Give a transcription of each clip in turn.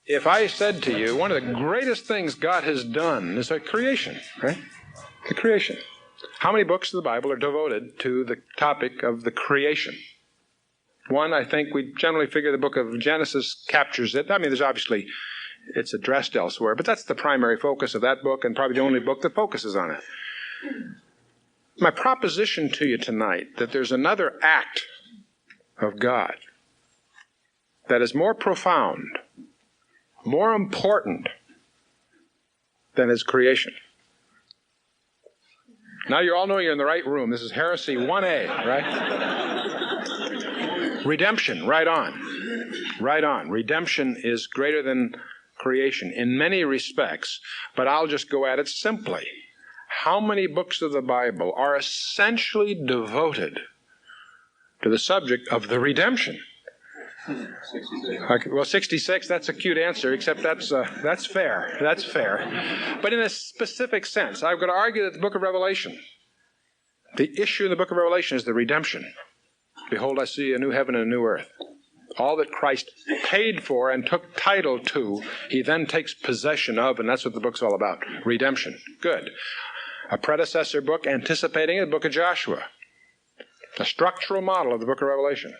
if I said to you, one of the greatest things God has done is a creation, right? The creation. How many books of the Bible are devoted to the topic of the creation? One, I think we generally figure the book of Genesis captures it. I mean, there's obviously, it's addressed elsewhere, but that's the primary focus of that book and probably the only book that focuses on it. My proposition to you tonight that there's another act of God that is more profound, more important than his creation. Now you all know you're in the right room. This is heresy 1A, right? Redemption, right on. Right on. Redemption is greater than creation in many respects, but I'll just go at it simply. How many books of the Bible are essentially devoted to the subject of the redemption? 66. Okay, well, 66, that's a cute answer, except that's fair. That's fair. But in a specific sense, I've got to argue that the book of Revelation, the issue in the book of Revelation is the redemption. Behold, I see a new heaven and a new earth. All that Christ paid for and took title to, he then takes possession of, and that's what the book's all about. Redemption. Good. A predecessor book anticipating it, the book of Joshua. A structural model of the book of Revelation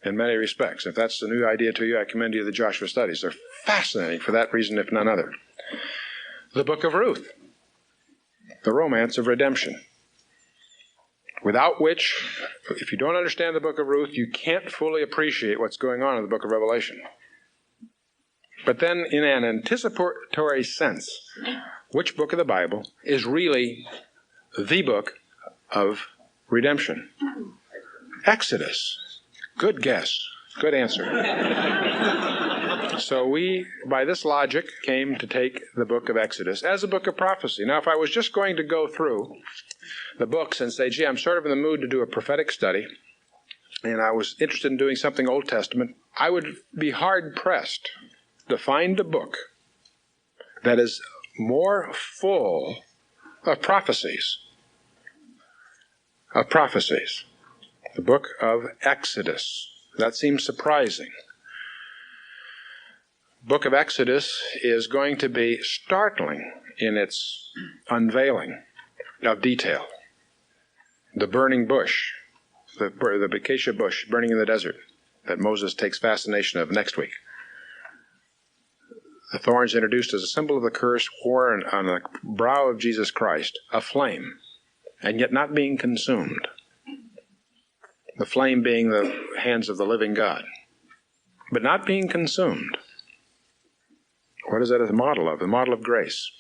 in many respects. If that's a new idea to you, I commend you the Joshua studies. They're fascinating for that reason, if none other. The book of Ruth. The romance of redemption. Without which, if you don't understand the book of Ruth, you can't fully appreciate what's going on in the book of Revelation. But then, in an anticipatory sense, which book of the Bible is really the book of redemption? Exodus. Good guess. Good answer. So we, by this logic, came to take the book of Exodus as a book of prophecy. Now, if I was just going to go through the books and say, gee, I'm sort of in the mood to do a prophetic study, and I was interested in doing something Old Testament, I would be hard-pressed to find a book that is more full of prophecies. The book of Exodus. That seems surprising. The book of Exodus is going to be startling in its unveiling of detail. The burning bush, the acacia bush burning in the desert that Moses takes fascination of next week. The thorns introduced as a symbol of the curse worn on the brow of Jesus Christ, aflame, and yet not being consumed. The flame being the hands of the living God, but not being consumed. What is that a model of? A model of grace.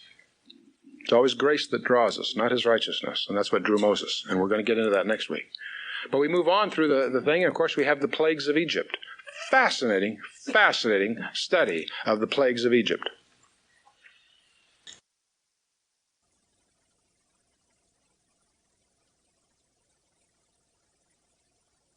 It's always grace that draws us, not his righteousness, and that's what drew Moses, and we're going to get into that next week. But we move on through the thing, and of course we have the plagues of Egypt. Fascinating study of the plagues of Egypt.